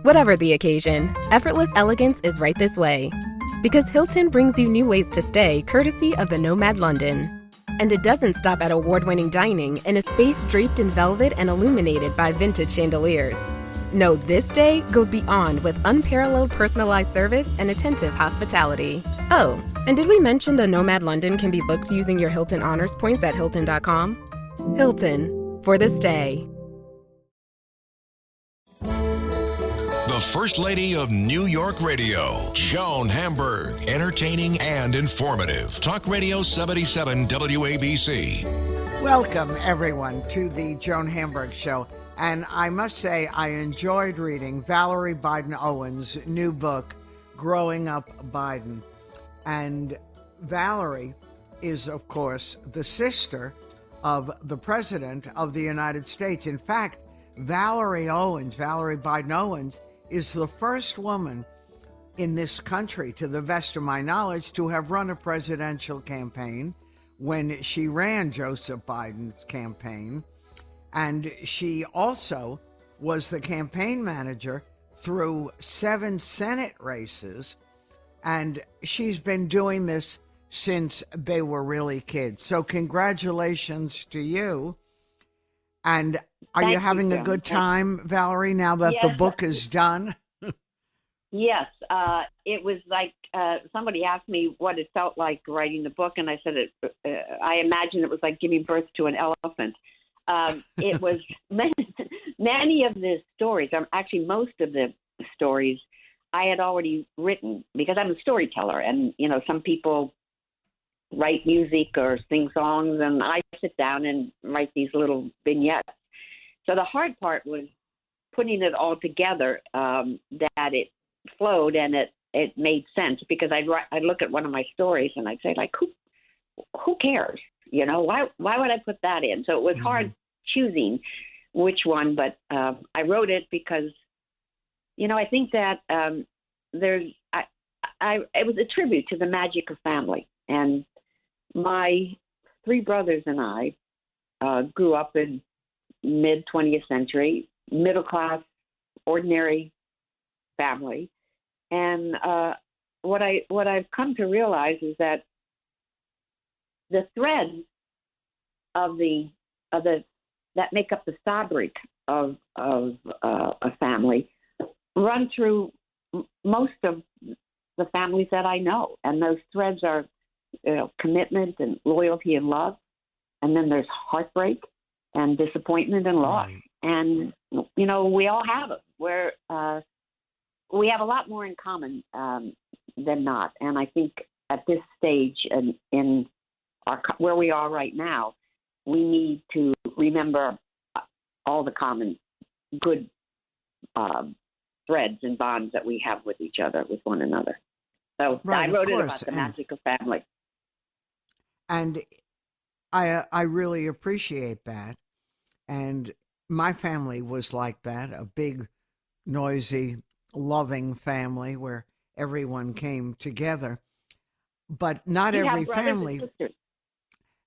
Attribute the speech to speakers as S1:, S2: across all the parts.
S1: Whatever the occasion, effortless elegance is right this way. Because Hilton brings you new ways to stay courtesy of the Nomad London. And it doesn't stop at award-winning dining in a space draped in velvet and illuminated by vintage chandeliers. No, this day goes beyond with unparalleled personalized service and attentive hospitality. Oh, and did we mention the Nomad London can be booked using your Hilton Honors points at Hilton.com? Hilton, for the stay.
S2: The First Lady of New York Radio, Joan Hamburg, entertaining and informative. Talk Radio 77 WABC.
S3: Welcome, everyone, to the Joan Hamburg Show. And I must say, I enjoyed reading Valarie Biden Owens' new book, Growing Up Biden. And Valarie is, of course, the sister of the President of the United States. In fact, Valarie Biden Owens, is the first woman in this country, to the best of my knowledge, to have run a presidential campaign when she ran Joseph Biden's campaign. And she also was the campaign manager through 7 Senate races. And she's been doing this since they were really kids. So congratulations to you. And are you having a good time, Valarie, now that the book is done?
S4: Yes. It was like somebody asked me what it felt like writing the book, and I said I imagine it was like giving birth to an elephant. It was many of the stories, actually most of the stories, I had already written because I'm a storyteller, and some people write music or sing songs, and I sit down and write these little vignettes. So the hard part was putting it all together, that it flowed and it made sense, because I'd look at one of my stories and I'd say, like, who cares? Why would I put that in? So it was hard choosing which one, but I wrote it because, I think that it was a tribute to the magic of family. And my 3 brothers and I grew up in mid-20th century, middle-class, ordinary family. And what I've come to realize is that the threads that make up the fabric of a family run through most of the families that I know. And those threads are commitment and loyalty and love. And then there's heartbreak and disappointment and loss. Right. And, we all have them. We have a lot more in common than not. And I think at this stage in where we are right now, we need to remember all the common good threads and bonds that we have with each other, with one another. So right, I wrote it about the magic of family.
S3: And I really appreciate that. And my family was like that, a big, noisy, loving family where everyone came together. But not every family.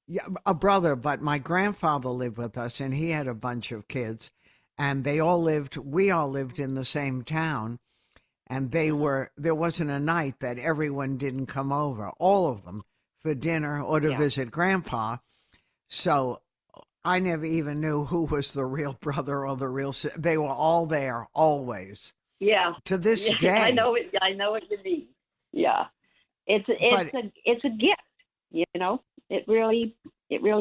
S3: Yeah, a brother, but my grandfather lived with us, and he had a bunch of kids, and we all lived in the same town. And there wasn't a night that everyone didn't come over, all of them, for dinner or to visit Grandpa. So I never even knew who was the real brother or the real sister. They were all there, always. Yeah. To this day.
S4: I know what you mean. Yeah. It's a gift, It really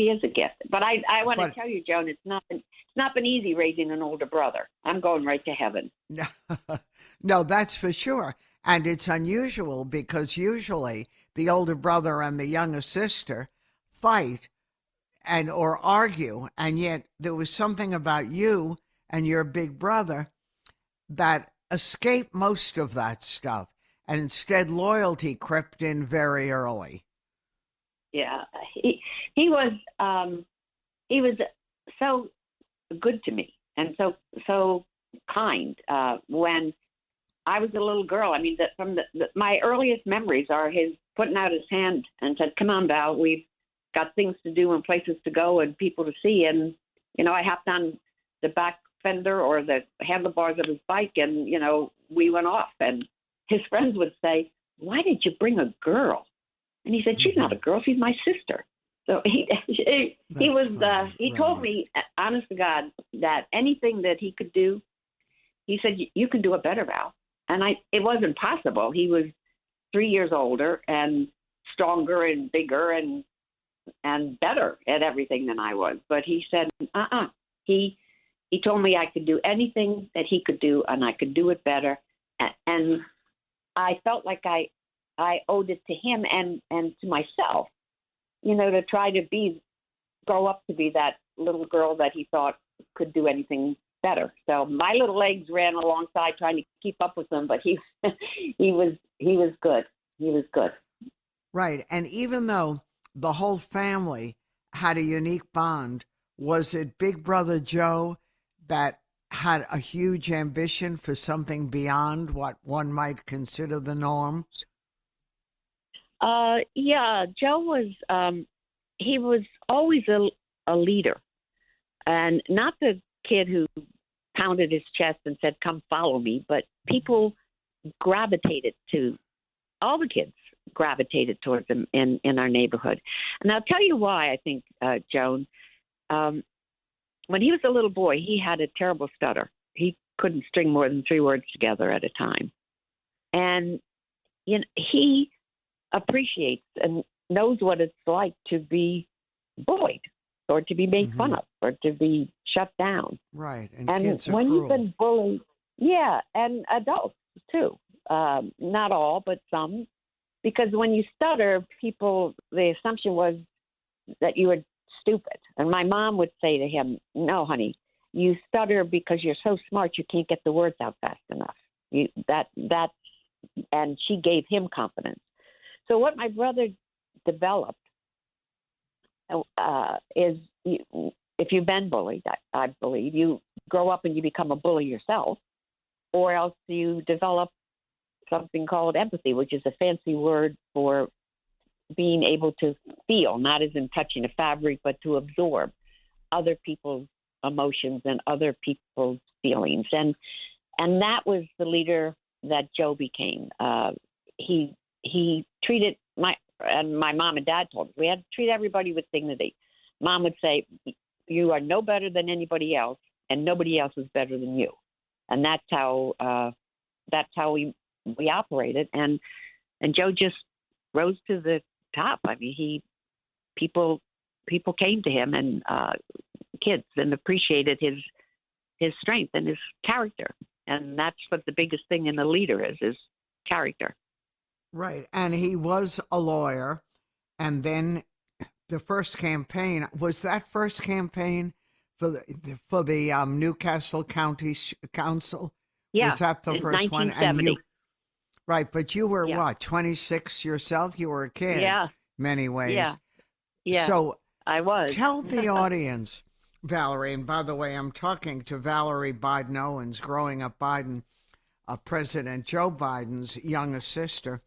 S4: is a gift. But I want to tell you, Joan, it's not been easy raising an older brother. I'm going right to heaven.
S3: No, that's for sure. And it's unusual because usually the older brother and the younger sister fight or argue. And yet there was something about you and your big brother that escaped most of that stuff. And instead loyalty crept in very early.
S4: Yeah, he was so good to me and so kind when I was a little girl. I mean, my earliest memories are his putting out his hand and said, "Come on, Val, we've got things to do and places to go and people to see." And I hopped on the back fender or the handlebars of his bike, and, we went off. And his friends would say, "Why did you bring a girl?" And he said, "She's not a girl. She's my sister." So he told me, honest to God, that anything that he could do, he said, "You can do it better, Val." And it wasn't possible. He was 3 years older and stronger and bigger and better at everything than I was. But he said, He told me I could do anything that he could do, and I could do it better. And I felt like I owed it to him and to myself, to try to grow up to be that little girl that he thought could do anything better. So my little legs ran alongside trying to keep up with him, but he was good. He was good.
S3: Right. And even though the whole family had a unique bond, was it Big Brother Joe that had a huge ambition for something beyond what one might consider the norm?
S4: Yeah, Joe was, he was always a leader, and not the kid who pounded his chest and said, "Come follow me," but people all the kids gravitated towards him in our neighborhood. And I'll tell you why, I think, Joan. When he was a little boy, he had a terrible stutter. He couldn't string more than 3 words together at a time. And he appreciates and knows what it's like to be bullied or to be made fun of or to be shut down.
S3: Right. And
S4: when
S3: kids are cruel.
S4: you've been bullied, yeah, and adults too. Not all, but some. Because when you stutter, the assumption was that you were stupid. And my mom would say to him, "No, honey, you stutter because you're so smart you can't get the words out fast enough." And she gave him confidence. So what my brother developed is, if you've been bullied, I believe, you grow up and you become a bully yourself, or else you develop something called empathy, which is a fancy word for being able to feel, not as in touching a fabric, but to absorb other people's emotions and other people's feelings. And that was the leader that Joe became. He treated my mom and dad told us we had to treat everybody with dignity. Mom would say, "You are no better than anybody else, and nobody else is better than you." And that's how we operated. And Joe just rose to the top. I mean, people came to him, and kids, and appreciated his strength and his character. And that's what the biggest thing in a leader is character.
S3: Right. And he was a lawyer. And then the first campaign, was that first campaign for the Newcastle County Council?
S4: Yeah.
S3: Was that the first one?
S4: 1970.
S3: Right. But you were what, 26 yourself? You were a kid.
S4: Yeah.
S3: Many ways.
S4: Yeah.
S3: So
S4: I was.
S3: Tell the audience, Valarie, and by the way, I'm talking to Valarie Biden Owens, growing up Biden, President Joe Biden's youngest sister,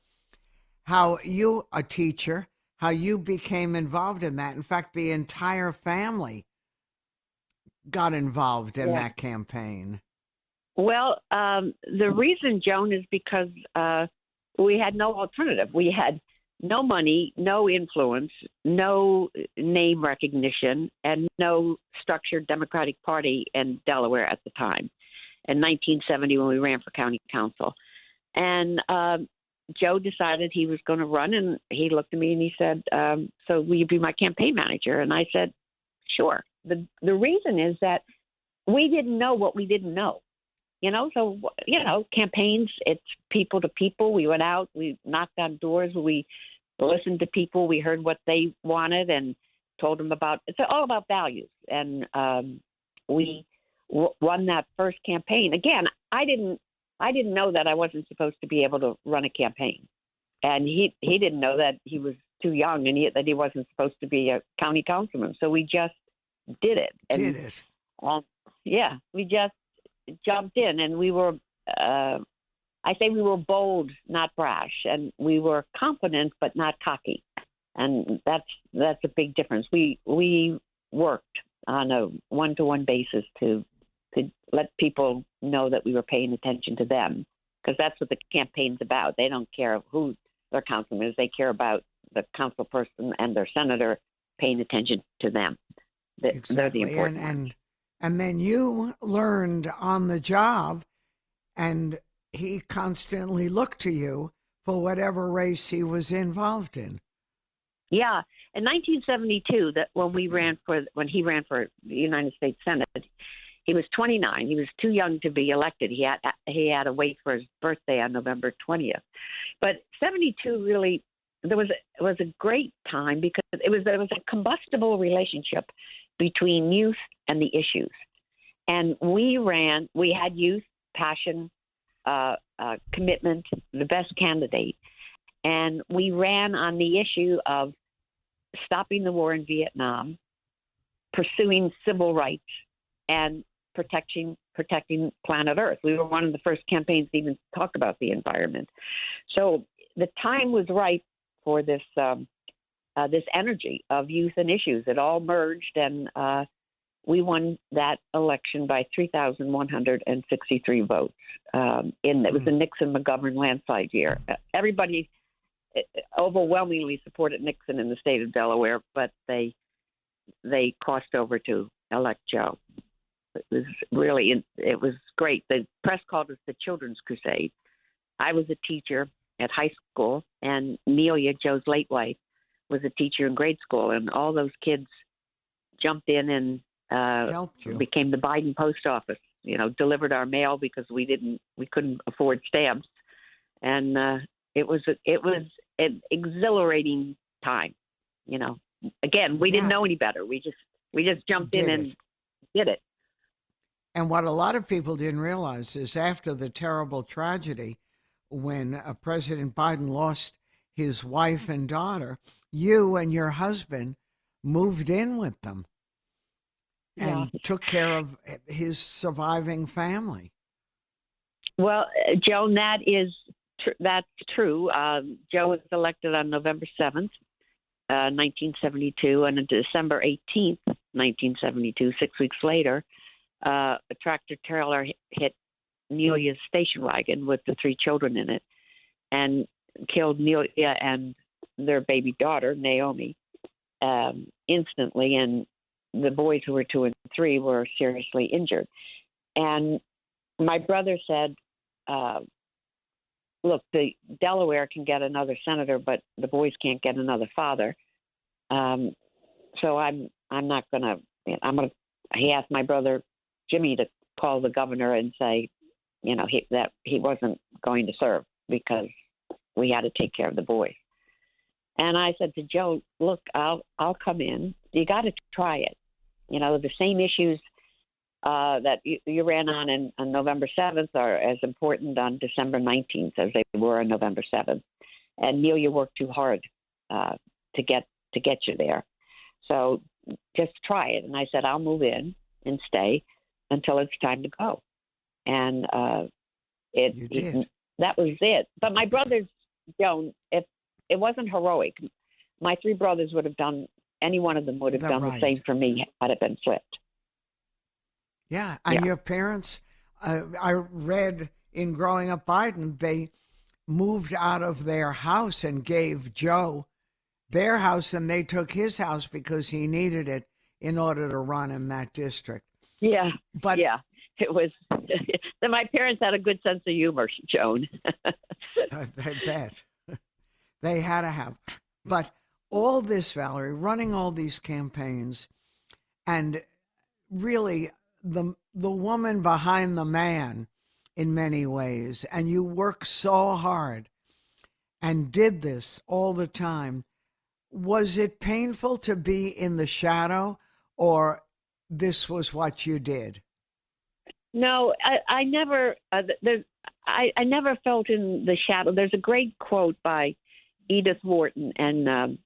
S3: how you, a teacher, how you became involved in that. In fact, the entire family got involved in that campaign.
S4: Well, the reason, Joan, is because we had no alternative. We had no money, no influence, no name recognition, and no structured Democratic Party in Delaware at the time, in 1970 when we ran for county council. And Joe decided he was going to run, and he looked at me and he said, "So will you be my campaign manager?" And I said, "Sure." The reason is that we didn't know what we didn't know. Campaigns, it's people to people. We went out, we knocked on doors, we listened to people, we heard what they wanted and told them it's all about values. And we won that first campaign. Again, I didn't know that I wasn't supposed to be able to run a campaign. And he didn't know that he was too young and that he wasn't supposed to be a county councilman. So we just did it. We just jumped in, and we were, I say we were bold, not brash, and we were confident, but not cocky. And that's a big difference. We worked on a one-to-one basis to to let people know that we were paying attention to them, because that's what the campaign's about. They don't care who their councilman is. They care about the council person and their senator paying attention to them.
S3: Exactly.
S4: They're the important ones.
S3: And then you learned on the job, and he constantly looked to you for whatever race he was involved in.
S4: Yeah. In 1972, that when he ran for the United States Senate, he was 29. He was too young to be elected. He had to wait for his birthday on November 20th. But 72 really, was a great time, because it was a combustible relationship between youth and the issues. And we had youth, passion, commitment, the best candidate. And we ran on the issue of stopping the war in Vietnam, pursuing civil rights, and protecting planet Earth. We were one of the first campaigns to even talk about the environment. So the time was right for this this energy of youth and issues. It all merged, and we won that election by 3,163 votes. It was the Nixon-McGovern landslide year. Everybody overwhelmingly supported Nixon in the state of Delaware, but they crossed over to elect Joe. It was great. The press called us the Children's Crusade. I was a teacher at high school, and Nelia, Joe's late wife, was a teacher in grade school, and all those kids jumped in and became the Biden post office. Delivered our mail because we couldn't afford stamps, and it was an exhilarating time. Again, we didn't know any better. We just jumped in and did it.
S3: And what a lot of people didn't realize is, after the terrible tragedy when President Biden lost his wife and daughter, you and your husband moved in with them and took care of his surviving family. Well,
S4: Joan, that's true. Joe was elected on November 7th, 1972, and on December 18th, 1972, 6 weeks later, a tractor trailer hit Nelia's station wagon with the 3 children in it and killed Nelia and their baby daughter, Naomi, instantly, and the boys who were 2 and 3 were seriously injured. And my brother said, look, the Delaware can get another senator, but the boys can't get another father. So I'm not going to, he asked my brother Jimmy to call the governor and say, that he wasn't going to serve because we had to take care of the boys. And I said to Joe, look, I'll come in. You got to try it. The same issues that you ran on November 7th are as important on December 19th as they were on November 7th. And Nelia worked too hard to get you there. So just try it. And I said, I'll move in and stay until it's time to go. And that was it. But my brothers, Joan, if it wasn't heroic, my 3 brothers would have done, any one of them would have done the same for me had it been flipped.
S3: Yeah. And your parents, I read in Growing Up Biden, they moved out of their house and gave Joe their house, and they took his house because he needed it in order to run in that district.
S4: Yeah. But it was, my parents had a good sense of humor, Joan.
S3: I bet. They had to have. But all this, Valarie, running all these campaigns, and really the woman behind the man in many ways, and you work so hard and did this all the time. Was it painful to be in the shadow, or this was what you did?
S4: No, I never. I never felt in the shadow. There's a great quote by Edith Wharton, and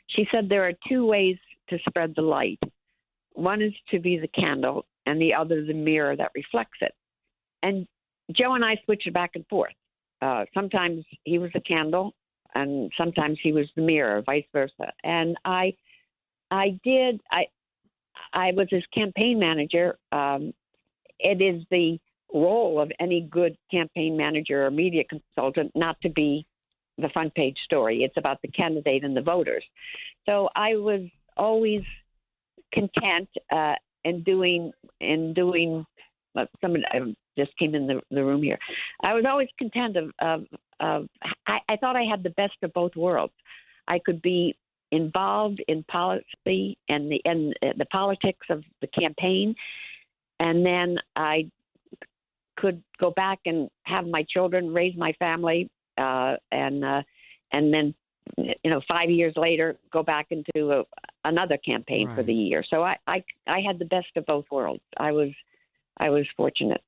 S4: she said there are 2 ways to spread the light. One is to be the candle, and the other the mirror that reflects it. And Joe and I switched back and forth. Sometimes he was the candle, and sometimes he was the mirror, vice versa. And I was his campaign manager it is the role of any good campaign manager or media consultant not to be the front page story. It's about the candidate and the voters. So I was always content in doing. Someone just came in the room here. I was always content I thought I had the best of both worlds. I could be involved in policy and the politics of the campaign, and then I could go back and have my children, raise my family, and then 5 years later go back into another campaign for the year. So I had the best of both worlds. I was fortunate.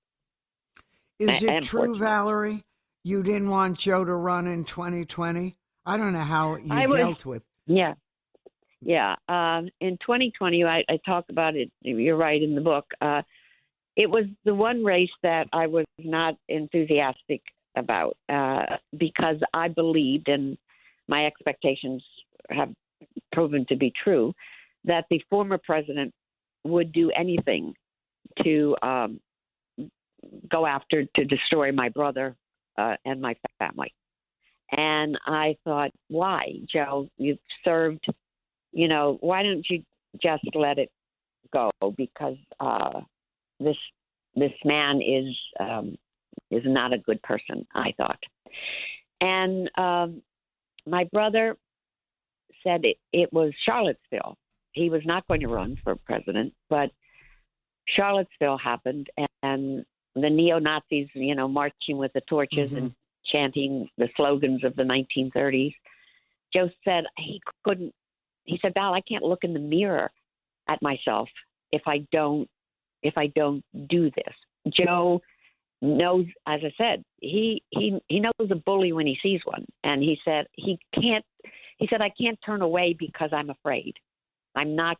S3: Is it true, Valarie, you didn't want Joe to run in 2020? I don't know how you dealt with.
S4: Yeah. In 2020, I talk about it. You're right in the book. It was the one race that I was not enthusiastic about because I believed, and my expectations have proven to be true, that the former president would do anything to go after to destroy my brother and my family. And I thought, why, Joe? You've served, why don't you just let it go? Because this man is not a good person, I thought. And my brother said it was Charlottesville. He was not going to run for president, but Charlottesville happened, and the neo-Nazis, marching with the torches and chanting the slogans of the 1930s. Joe said he couldn't. He said, "Val, I can't look in the mirror at myself if I don't do this." Joe knows, as I said, he knows a bully when he sees one, and he said he can't. He said, "I can't turn away because I'm afraid. I'm not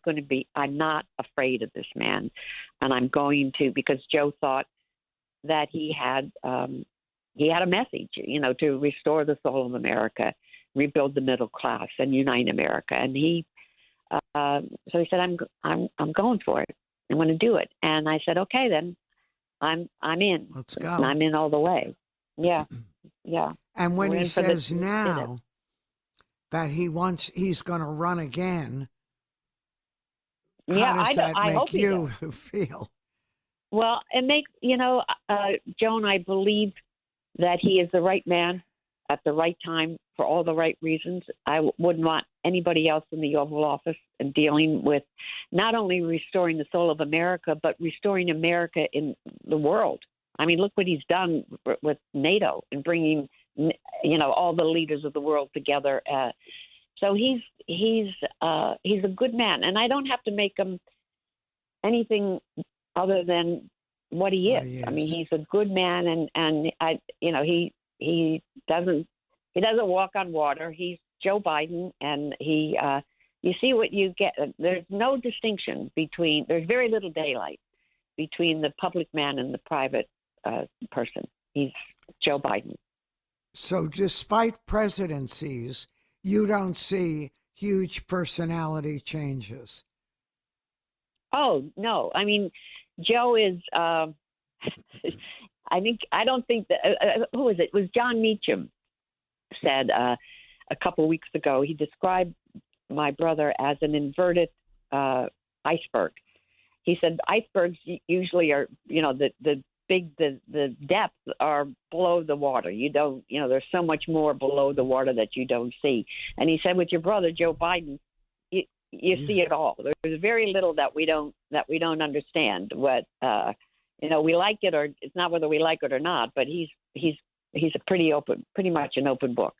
S4: afraid of this man, and I'm going to," because Joe thought that he had a message, to restore the soul of America, rebuild the middle class, and unite America. And so he said, "I'm going for it. I'm going to do it." And I said, "Okay, then, I'm in.
S3: Let's go."
S4: And I'm in all the way. Yeah.
S3: And when he says now that he's going to run again, how does that make you feel?
S4: Well, it makes, Joan, I believe that he is the right man at the right time for all the right reasons. I wouldn't want anybody else in the Oval Office and dealing with not only restoring the soul of America, but restoring America in the world. I mean, look what he's done with NATO and bringing, all the leaders of the world together. So he's a good man, and I don't have to make him anything other than what he is. I mean, he's a good man, and he doesn't walk on water. He's Joe Biden, and you see what you get. There's no distinction there's very little daylight between the public man and the private person. He's Joe Biden.
S3: So despite presidencies, you don't see huge personality changes.
S4: Oh, no. I mean, Joe is, I don't think that, who was it? It was John Meacham said a couple of weeks ago, he described my brother as an inverted iceberg. He said icebergs usually are, the depths are below the water. You don't, there's so much more below the water that you don't see. And he said with your brother, Joe Biden, you see it all. There's very little that we don't understand. What we like it, or it's not whether we like it or not. But he's a pretty much an open book.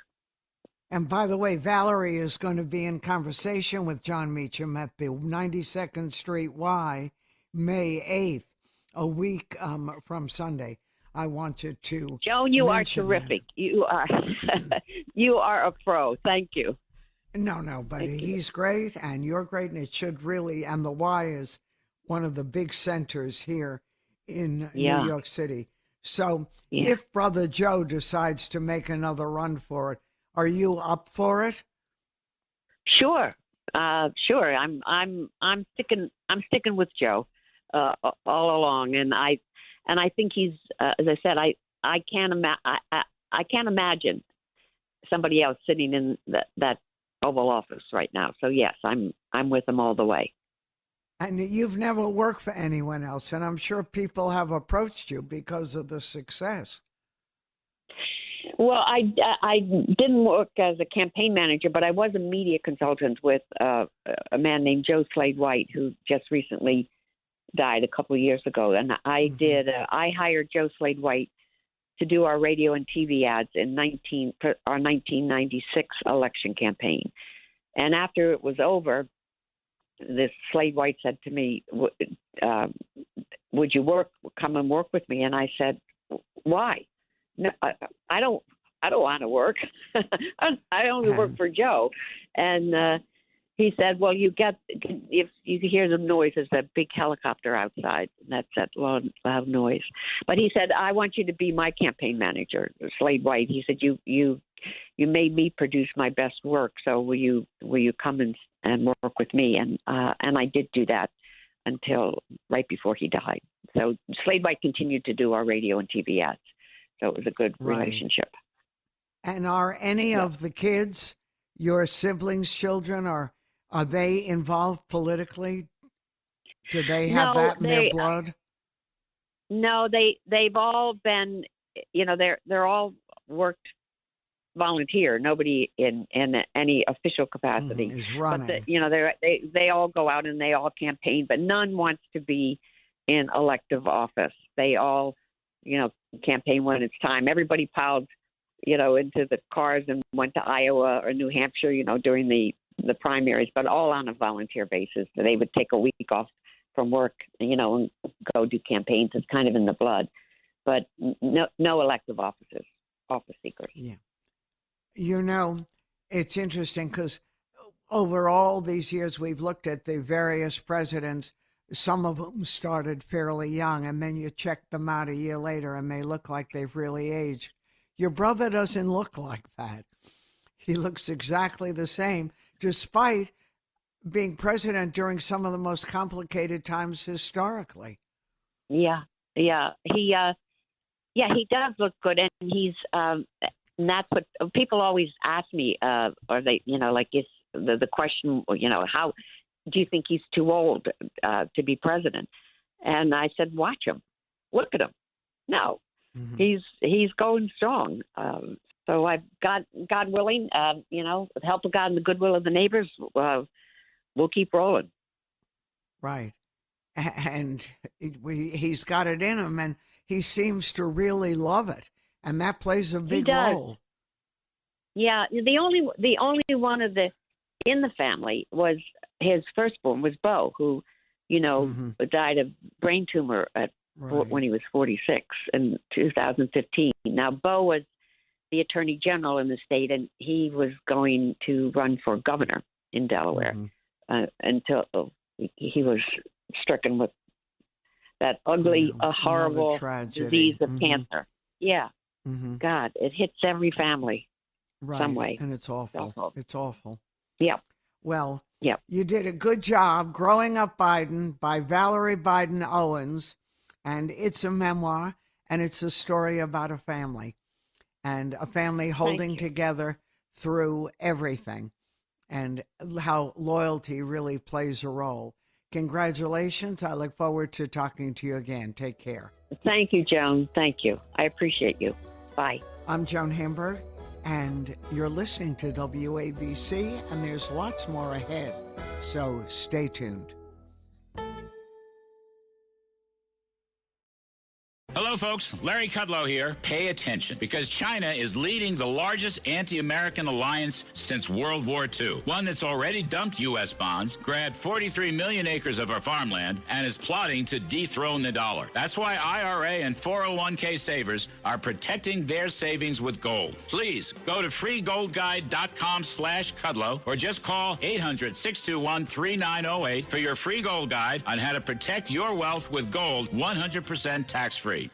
S3: And by the way, Valarie is going to be in conversation with John Meacham at the 92nd Street Y, May 8th, a week from Sunday. I wanted to.
S4: Joan, you are terrific. That. You are a pro. Thank you.
S3: No, but he's great, and you're great, and it should really, and the Y is one of the big centers here in New York City. So if Brother Joe decides to make another run for it, are you up for it?
S4: Sure. I'm sticking with Joe all along, and And I think he's, as I said, I can't imagine somebody else sitting in that Oval Office right now. So yes, I'm with him all the way.
S3: And you've never worked for anyone else, and I'm sure people have approached you because of the success.
S4: Well, I didn't work as a campaign manager, but I was a media consultant with a man named Joe Slade White, who just recently died a couple of years ago. And I hired Joe Slade White to do our radio and TV ads in our 1996 election campaign. And after it was over, this Slade White said to me, would you come and work with me? And I said, why? No, I don't want to work. I only work for Joe. And he said, well, if you hear the noise, there's a big helicopter outside. That's that loud noise. But he said, I want you to be my campaign manager, Slade White. He said, you made me produce my best work. So will you come and work with me? And I did do that until right before he died. So Slade White continued to do our radio and TV ads. So it was a good relationship.
S3: And are any of the kids, your siblings' children, are they involved politically? Do they have that in their blood?
S4: No, they've all been, they're all worked volunteer. Nobody in any official capacity
S3: is running.
S4: But they all go out and they all campaign, but none wants to be in elective office. They all, campaign when it's time. Everybody piled, into the cars and went to Iowa or New Hampshire, during the primaries, but all on a volunteer basis. So they would take a week off from work, and go do campaigns. It's kind of in the blood, but no elective office seekers.
S3: Yeah. It's interesting because over all these years, we've looked at the various presidents, some of whom started fairly young, and then you check them out a year later and they look like they've really aged. Your brother doesn't look like that. He looks exactly the same, despite being president during some of the most complicated times historically. Yeah.
S4: He does look good, and he's and that's what people always ask me. Are they, is the question, how do you think he's too old to be president? And I said, watch him, look at him. No, he's going strong. So I've got, God willing, with the help of God and the goodwill of the neighbors, we'll keep rolling.
S3: Right. And he's got it in him, and he seems to really love it. And that plays a big role.
S4: Yeah. The only one in the family was his firstborn, was Bo, who, died of brain tumor when he was 46 in 2015. Now, Bo was the attorney general in the state, and he was going to run for governor in Delaware until he was stricken with that ugly, horrible disease of cancer. Yeah. God, it hits every family some way.
S3: And it's awful. It's awful.
S4: Yeah.
S3: Well, you did a good job. Growing Up Biden by Valarie Biden Owens. And it's a memoir, and it's a story about a family, and a family holding together through everything, and how loyalty really plays a role. Congratulations. I look forward to talking to you again. Take care.
S4: Thank you, Joan. Thank you. I appreciate you. Bye.
S3: I'm Joan Hamburg, and you're listening to WABC, and there's lots more ahead. So stay tuned.
S5: Hello, folks. Larry Kudlow here. Pay attention, because China is leading the largest anti-American alliance since World War II. One that's already dumped U.S. bonds, grabbed 43 million acres of our farmland, and is plotting to dethrone the dollar. That's why IRA and 401k savers are protecting their savings with gold. Please go to freegoldguide.com/Kudlow or just call 800-621-3908 for your free gold guide on how to protect your wealth with gold 100% tax-free.